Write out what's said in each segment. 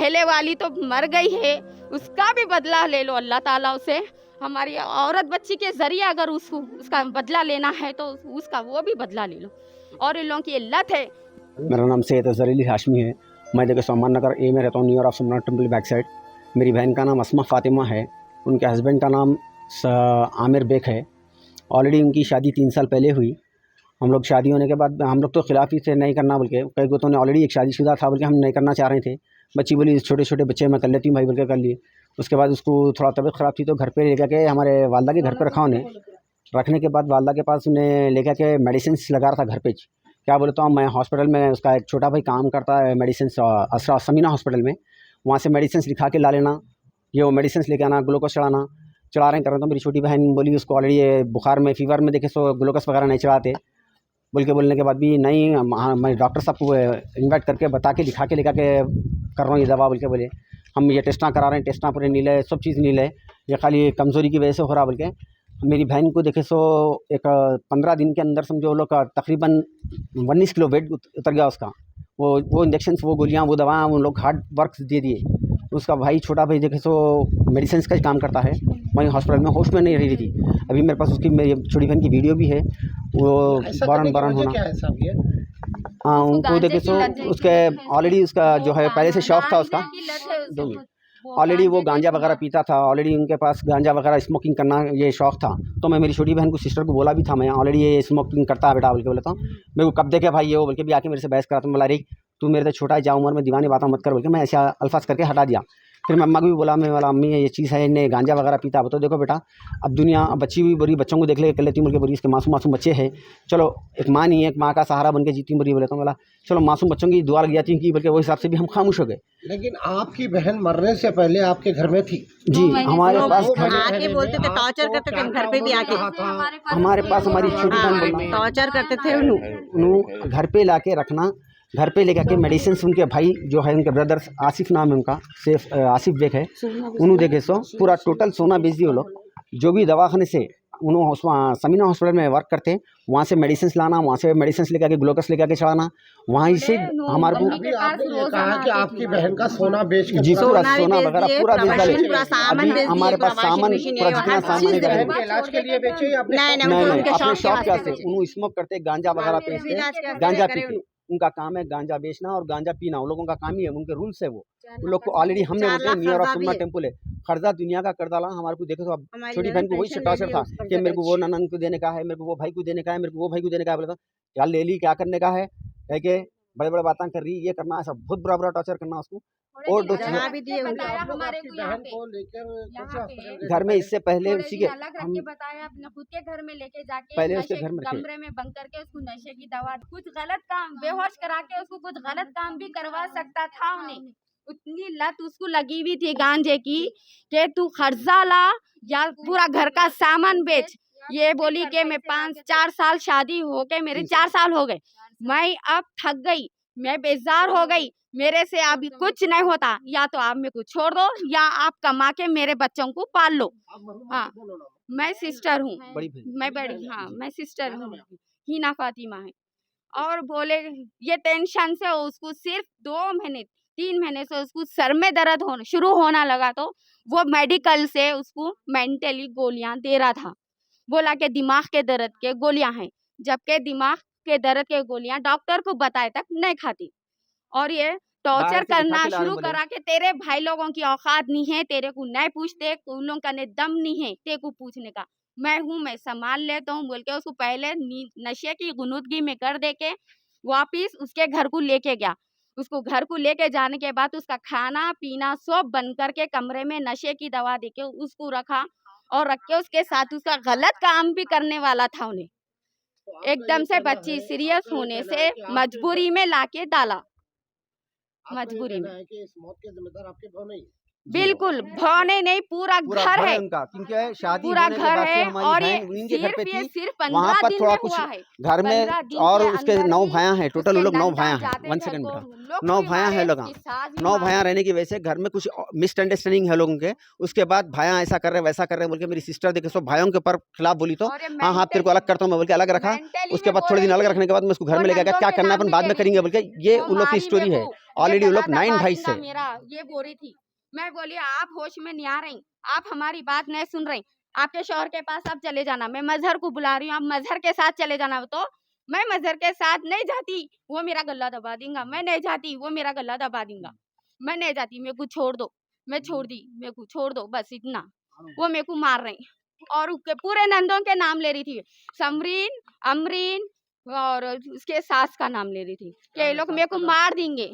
पहले वाली तो मर गई है, उसका भी बदला ले लो अल्लाह ताला उसे। हमारी औरत बच्ची के जरिए अगर उसका बदला लेना है तो उसका वो भी बदला ले लो। और इन लोगों की लत है। मेरा नाम सैयद अजहर अली हाशमी है। मैं देखिए सोमान नगर ए में रहता हूँ, near of Somnath temple back side. मेरी बहन का नाम अस्मा फ़ातिमा है, उनके हस्बैंड का नाम आमिर बेग है। ऑलरेडी उनकी शादी 3 साल पहले हुई। हम लोग शादी होने के बाद हम लोग तो खिलाफ ही थे, नहीं करना बोल के। कई गोतों ने ऑलरेडी एक शादीशुदा था बोल के हम नहीं करना चाह रहे थे। बच्ची बोली छोटे छोटे बच्चे मैं कर लेती हूँ भाई बोल के कर लिए। उसके बाद उसको थोड़ा तबीयत ख़राब थी तो घर पे लेकर के हमारे वालदा के घर पे रखा उन्हें। रखने के बाद वालदा के पास उन्हें लेकर के मेडिसिन लगा रहा था घर पे। क्या बोलता हूँ, मैं हॉस्पिटल में उसका एक छोटा भाई काम करता है मेडिसिन असरा समीना हॉस्पिटल में, वहाँ से मेडिसिन लिखा के ला लेना, ये वो मेडिसिन लेके आना, ग्लूकोज चढ़ा रहे कर रहे। तो मेरी छोटी बहन बोली उसको ऑलरेडी बुखार में फीवर में देखे सो ग्लूकोज वगैरह नहीं चढ़ाते बोलने के बाद भी नहीं, मैं डॉक्टर साहब को इन्वाइट करके बता के लिखा के लेकर के कर रहा हूँ ये दवा बोले हम ये टेस्टा करा रहे हैं, टेस्टा पूरे नीले सब चीज़ नीले, ये खाली कमज़ोरी की वजह से हो रहा बोल के। मेरी बहन को देखे सो एक 15 दिन के अंदर समझो लोग तकरीबन 19 किलो वेट उतर गया उसका। वो इंजेक्शन वो गोलियाँ वो दवा उन लोग हार्ड वर्क दे दिए। उसका भाई छोटा भाई देखे सो मेडिसिन का ही काम करता है, वहीं हॉस्पिटल में होश में नहीं रही थी। अभी मेरे पास उसकी मेरी छोटी बहन की वीडियो भी है, वो बारन होना। हाँ उनको देखे सो उसके ऑलरेडी उसका जो है पहले से शौक था उसका, ऑलरेडी वो गांजा वगैरह पीता था। ऑलरेडी उनके पास गांजा वगैरह स्मोकिंग करना ये शौक था। तो मैं मेरी छोटी बहन को सिस्टर को बोला भी था, मैं ऑलरेडी ये स्मोकिंग करता है बेटा बोल के बोलता हूँ। मेरे को कब देखे भाई ये वो बोल के भी आके मेरे से बहस करा। तो बोला रे तू मेरे से छोटा है, जा उम्र में दीवानी बातें मत कर बोल के मैं ऐसा अल्फाज करके हटा दिया। फिर मैं अम्मा को भी बोला, मैं बोला अम्मी ये चीज़ है, इन्हें गांजा वगैरह पीता है। तो देखो बेटा अब दुनिया बच्ची भी बुरी, बच्चों को देख ले कर लेती हूँ बोल के बुरी, इसके मासूम मासूम बच्चे हैं, चलो एक माँ नहीं है, एक माँ का सहारा बन के जीती हूँ बुरी बोले। तो बोला चलो मासूम बच्चों की दुआ लग जाती है कि बोल के वो हिसाब से भी हम खामोश हो गए। लेकिन आपकी बहन मरने से पहले आपके घर में थी जी, हमारे पास आके बोलते थे, टॉर्चर करते थे घर पे भी आके। हमारे पास हमारी छोटी बहन टॉर्चर करते थे उन्होंने घर पे लाके रखना, घर पे लेकर के मेडिसिन उनके भाई जो है उनके ब्रदर्स आसिफ नाम है उनका, सेफ आसिफ बेग है, उन्होंने देखे सो पूरा टोटल सोना बेच दिए वो लोग। जो भी दवाखाने से उन्होंने समीना हॉस्पिटल में वर्क करते वहाँ से मेडिसिन लाना, वहाँ से मेडिसिन लेकर के ग्लूकोज लेकर के चढ़ाना, वहीं से हमारे को अभी आपने ये कहा कि आपकी बहन का सोना बेच के जी पूरा सोना वगैरह पूरा बेच डाले। हमारे पास सामान पूरा जितना सामान है इलाज के लिए बेचे या नहीं अपने शौक क्या से उन्होंने स्मोक करते, गांजा वगैरह बेचते, गांजा पीते। उनका काम है गांजा बेचना और गांजा पीना, उन लोगों का काम ही है, उनके रूल्स है वो। उन लोग को ऑलरेडी हमने बोलते नियर ऑफ सोमनाथ टेम्पल है, खर्जा दुनिया का कर डाला। हमारे को देखो अब छोटी बहन को वही टॉर्चर था कि मेरे को वो ननन को देने का है, मेरे को वो भाई को देने का है, मेरे को वो भाई को देने का है। बोला क्या ले ली क्या करने का है, कह के बड़े बड़े बातें कर रही, ये करना ऐसा बहुत बुरा बुरा टॉर्चर करना उसको। और घर में इससे पहले उसी के हम बताया अपने खुद के घर में लेके जाके पहले उसके घर में कमरे में बंद करके उसको नशे की दवा, कुछ गलत काम बेहोश करा के उसको कुछ गलत काम भी करवा सकता था उन्हें। उतनी लत उसको लगी हुई थी गांजे की कि तू खर्चा ला या पूरा घर का सामान बेच। ये बोली कि मैं 4 साल शादी हो गए, मेरे 4 साल हो गए, मैं अब थक गई, मैं बेजार हो गई, मेरे से अभी कुछ नहीं होता, या तो आप मेरे को छोड़ दो या आप कमा के मेरे बच्चों को पाल लो। हाँ मैं सिस्टर हूँ, मैं बड़ी, हाँ मैं सिस्टर हूँ, हीना फातिमा है। और बोले ये टेंशन से उसको सिर्फ 2 महीने 3 महीने से उसको सर में दर्द शुरू होना लगा, तो वो मेडिकल से उसको मेंटली गोलियां दे रहा था। बोला कि दिमाग के दर्द के गोलियां हैं, जबकि दिमाग के दर्द के गोलियां डॉक्टर को बताए तक नहीं खाती। और ये टॉर्चर करना शुरू करा के तेरे भाई लोगों की औकात नहीं है, तेरे को नहीं पूछते, उन लोगों का दम नहीं है तेरे को पूछने का, मैं हूँ मैं संभाल लेता हूँ बोल के उसको पहले नशे की गुनूदगी में कर दे के वापिस उसके घर को लेके गया। उसको घर को लेके जाने के बाद उसका खाना पीना सब बंद करके कमरे में नशे की दवा देके उसको रखा और रख के उसके साथ उसका गलत काम भी करने वाला था उन्हें। एकदम से बच्ची सीरियस होने से मजबूरी में लाके डाला, मजबूरी में। इस मौत के जिम्मेदार आपके भाव नहीं? बिल्कुल भौने नहीं, पूरा घर है उनका, क्योंकि शादी पूरा होने के घर बाद से है। हमारी और बहन ये उनके घर पे थी, सिर्फ वहाँ 15 पर दिन थोड़ा में कुछ हुआ है। घर में 15 दिन और के उसके अंदर 9 ही भाया हैं, टोटल वो लोग 9 उसके भाया नंदा हैं। जाते 1 थे सेकंड तो बेटा, हम लोग 9 भी भाया मारे, हैं लोग, उसकी सास भी 9 मारे। भाया रहने की वजह से घर में कुछ मिसअंडरस्टैंडिंग है लोगों के। उसके बाद भाया ऐसा कर रहे वैसा कर रहे बोल के मेरी सिस्टर देखे सो भाइयों के ऊपर खिलाफ बोली, तो और ये हाँ हाँ तेरे को अलग करता हूँ मैं बोल के अलग रखा। मेंटली उसके में बाद बोल थोड़े दिन रही अलग थी, रखने के बाद मैं उसको घर वो में लेके गया, नंदों क्या के करना नाम अपन भी बाद ले में रही करेंगे थी। बोल के। ये वो उन लोग की मारी स्टोरी मेरे है। को, ऑलरेडी वो लोग गला 9 दबा भाई दूंगा से। मेरा, ये बोल रही थी। मैं बोली आप होश में नहीं आ रही, आप हमारी बात नहीं सुन रही, आपके शौहर के पास आप चले जाना, मैं मजहर को बुला रही हूँ, आप मजहर के साथ चले जाना। तो मैं मजहर के साथ नहीं जाती, वो मेरा गला दबा देगा, मैं नहीं जाती, वो मेरा गला दबा देगा, मैं नहीं जाती, मेरे को छोड़ दो, मैं छोड़ दी, मेरे को छोड़ दो, बस इतना। वो मेरे को मार रही और पूरे नंदों के नाम ले रही थी, समरीन, अमरीन और उसके सास का नाम ले रही थी कि ये लोग मेरे को मार देंगे।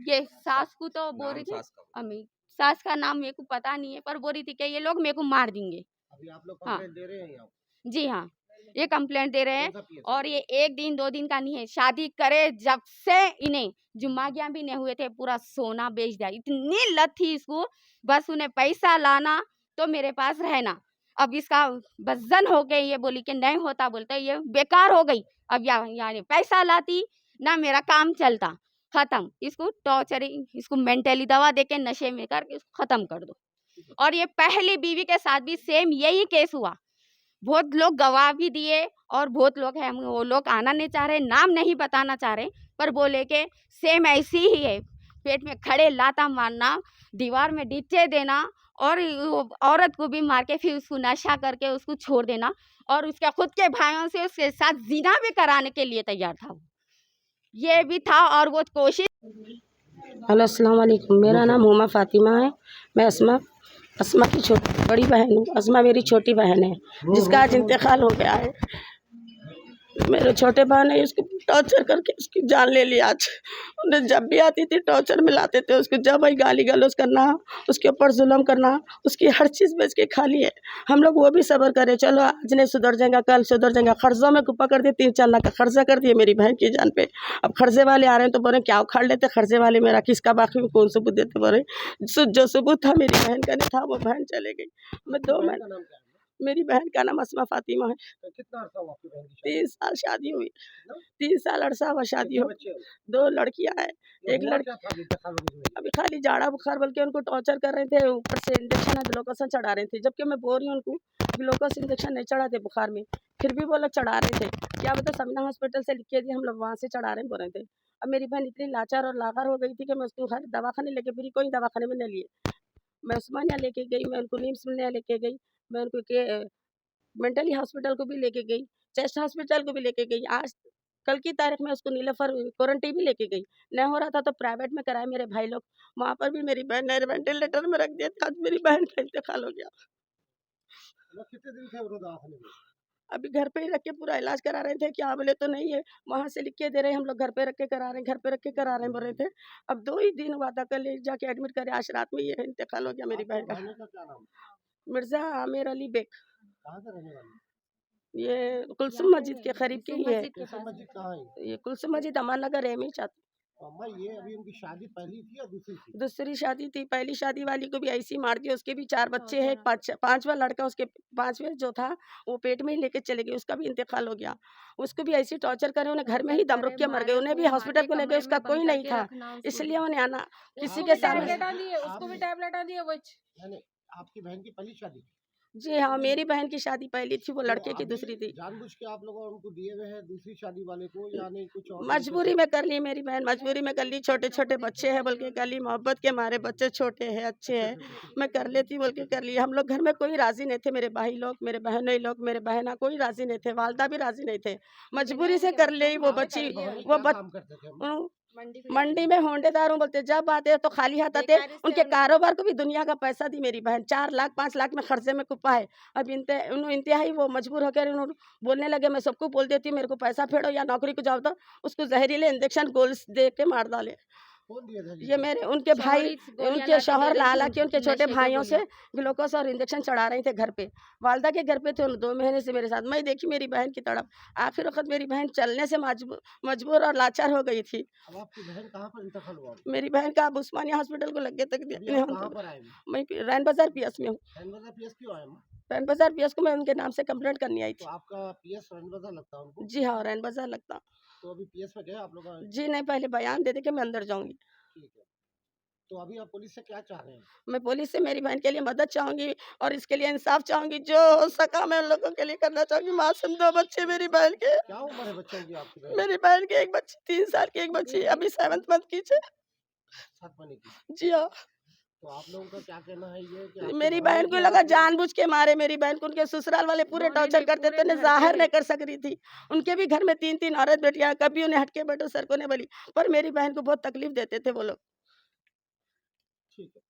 ये सास को तो बोल रही थी, अम्मी सास का नाम मेरे को पता नहीं है, पर बोल रही थी कि ये लोग मेरे को मार देंगे। अभी आप लोग हाँ। कंप्लेंट दे रहे हैं यहाँ? जी हाँ, ये कंप्लेंट दे रहे हैं। कौन सा PSC? और ये 1 दिन 2 दिन का नहीं है, शादी करे जब से इन्हें जुम्मागियाँ भी नहीं हुए थे, पूरा सोना बेच दिया। इतनी लत थी इसको, बस उन्हें पैसा लाना तो मेरे पास रहना। अब इसका बस हो गई, ये बोली कि नहीं होता, बोलते ये बेकार हो गई। अब यानी पैसा लाती ना, मेरा काम चलता, खत्म। इसको टॉर्चरिंग, इसको मेंटली दवा देके नशे में करके इसको खत्म कर दो। और ये पहली बीवी के साथ भी सेम यही केस हुआ। बहुत लोग गवाह भी दिए और बहुत लोग हैं, वो लोग आना नहीं चाह रहे, नाम नहीं बताना चाह रहे, पर बोले कि सेम ऐसी ही है, पेट में खड़े लाता मारना, दीवार में नीचे देना और वो औरत को भी मार के फिर उसको नशा करके उसको छोड़ देना और उसके खुद के भाइयों से उसके साथ जिना भी कराने के लिए तैयार था वो। ये भी था और वो कोशिश। हेलो अस्सलाम वालेकुम, मेरा नाम हुमा फातिमा है। मैं अस्मा की बड़ी बहन हूँ। अस्मा मेरी छोटी बहन है जिसका आज इंतकाल हो गया है। मेरे छोटे बहन है, उसको टॉर्चर करके उसकी जान ले ली आज। उन्हें जब भी आती थी टॉर्चर में लाते थे उसको, जब वही गाली गलौज करना, उसके ऊपर जुल्म करना, उसकी हर चीज़ बेच के खा ली है। हम लोग वो भी सब्र करें, चलो आज नहीं सुधर जाएगा कल सुधर जाएगा। कर्ज़ों में कुप्पा कर दिए, 3-4 लाख का कर्जा कर दिए मेरी बहन की जान पे। अब कर्जे वाले आ रहे हैं तो बोले क्या उखाड़ लेते कर्जे वाले, मेरा किसका बाकी में कौन सबूत देते, बोले जो सबूत था मेरी बहन का नहीं था, वो बहन चले गई। मैं 2 बहन महीने, का नाम क्या है? मेरी बहन का नाम अस्मा फातिमा है। तो कितना अर्सा हुआ आपकी बहन की शादी? 3 साल शादी हुई, 3 साल अरसा हुआ शादी कितने हो। बच्चे हैं? 2 लड़कियां हैं, ये एक हुआ लड़की क्या था इंतकाल हो गई? अभी खाली जाड़ा बुखार बोल के उनको टॉर्चर कर रहे थे, ऊपर से इंजेक्शन ग्लूकोसन चढ़ा रहे थे, जबकि मैं बोल रही हूँ उनको ग्लूकोस इंजेक्शन नहीं चढ़ाते बुखार में, फिर भी वो लोग चढ़ा रहे थे। क्या बता, समीना हॉस्पिटल से लिख के दिए, हम लोग वहाँ से चढ़ा रहे बोल रहे थे। अब मेरी बहन इतनी लाचार और लागर हो गई थी कि मैं उसको हर दवाखाने लेके फिरी, कोई दवाखाने में नहीं लिए। मैं उस्मानिया लेके गई, मैं उनको निम्स में लेके गई, मैं उनको मेंटली हॉस्पिटल को भी लेके गई, चेस्ट हॉस्पिटल को भी लेके गई। आज कल की तारीख में उसको नीलोफर क्वारंटाइन भी लेके गई। नहीं हो रहा था तो प्राइवेट में कराए मेरे भाई लोग, वहाँ पर भी मेरी बहन ने वेंटिलेटर में रख दिया था। आज मेरी बहन का इंतकाल हो गया। मतलब कितने दिन थे वो दवाखाने में? अभी घर पे ही रख के पूरा इलाज करा रहे थे, क्या बोले तो नहीं है, वहाँ से लिख के दे रहे हैं, हम लोग घर पे रख के करा रहे हैं, घर पे रख के करा रहे हैं बोल रहे थे। अब 2 ही दिन हुआ था, कल ले जाके एडमिट करे, आज रात में ये इंतकाल हो गया मेरी बहन का। बहन का क्या नाम? मिर्जा आमिर अली बेग, कहाँ से रहने वाली? ये कुलसुम मस्जिद के करीब की ही है। कैसे मस्जिद कहाँ है? ये कुलसुम मस्जिद अमान नगर है, चाहती। तो अम्मा ये अभी उनकी शादी पहली थी या दूसरी थी? दूसरी शादी थी, पहली शादी वाली को भी ऐसी मार दिया, उसके भी 4 बच्चे हैं, 5वां लड़का, उसके 5वें जो था वो पेट में ही लेके चले गए, उसका भी इंतकाल हो गया। उसको भी ऐसी टॉर्चर करे, उन्हें घर में ही दम रुक के मर गए, उन्हें भी हॉस्पिटल को ले गए, उसका कोई नहीं था, इसलिए उन्हें आना किसी के सामने। उसको भी टैबलेट दिए वो? यानी आपकी बहन की पहली शादी? जी हाँ, मेरी बहन की शादी पहली थी, वो तो लड़के की अभी दूसरी थी। जानबूझ के आप लोग उनको दिए हुए हैं दूसरी शादी वाले को, या नहीं कुछ और? मजबूरी में कर ली मेरी बहन, मजबूरी में कर ली। छोटे छोटे बच्चे हैं बोल के कर ली, मोहब्बत के मारे, बच्चे छोटे हैं अच्छे हैं, मैं कर लेती बोल के कर ली। हम लोग घर में कोई राजी नहीं थे, मेरे भाई लोग, मेरे बहनों लोग, मेरे बहना कोई राजी नहीं थे, वालदा भी राजी नहीं थे, मजबूरी से कर ली। वो बच्ची वो काम करते थे अम्मा? मंडी में होंडेदार हूँ बोलते, जब आते तो खाली हाथ आते। उनके कारोबार को भी दुनिया का पैसा दी मेरी बहन, 4 लाख 5 लाख में खर्चे में कुप्पा है। अब इंतहाई वो मजबूर होकर बोलने लगे, मैं सबको बोल देती हूँ मेरे को पैसा फेड़ो या नौकरी को जाओ, तो उसको जहरीले इंजेक्शन गोल्स दे के मार डाले। कौन दिया था ये मेरे उनके भाई, उनके शौहर लाला के उनके छोटे भाइयों से ग्लूकोस और इंजेक्शन चढ़ा रहे थे घर पे, वालदा के घर पे थे, उन 2 महीने से मेरे साथ। मैं देखी मेरी बहन की तड़प, आखिर वक्त मेरी बहन चलने से मजबूर और लाचार हो गई थी। अब आपकी बहन कहाँ पर इंतकाल हुआ? मेरी बहन का अब उस्मानिया हॉस्पिटल को लग गया तक अभी आप कहाँ पर आए? मैं रैन बाजार पीएस में हूँ। रैन बाजार पीएस क्यों आए अम्मा? रैन बाजार पीएस को मैं उनके नाम से कंप्लेंट करनी आई तो थी। आपका पीएस रैन बाजार लगता है उनको? जी हाँ, रैन बाजार लगता। तो अभी पीएस में गए आप लोग? जी नहीं, पहले बयान दे दे के मैं अंदर जाऊंगी। ठीक है, तो अभी आप पुलिस से क्या चाह रहे हैं? मैं पुलिस से मेरी बहन के लिए मदद चाहूंगी और इसके लिए इंसाफ चाहूंगी, जो हो सका मैं उन लोगों के लिए करना चाहूंगी। मासूम 2 बच्चे मेरी बहन के, क्या उम्र है बच्चों की आपकी बहन? मेरी बहन की एक बच्ची 3 साल की, एक बच्ची अभी 7th मंथ की है। साथ पाने की। जी हाँ। तो आप लोगों का क्या कहना है ये कि मेरी बहन को लगा जानबूझ के मारे, मेरी बहन को उनके ससुराल वाले पूरे टॉर्चर करते थे, उन्हें जाहिर नहीं कर सक रही थी। उनके भी घर में 3-3 औरत बेटियां, कभी उन्हें हटके बैठो सर को नहीं बोली, पर मेरी बहन को बहुत तकलीफ देते थे वो लोग। ठीक है।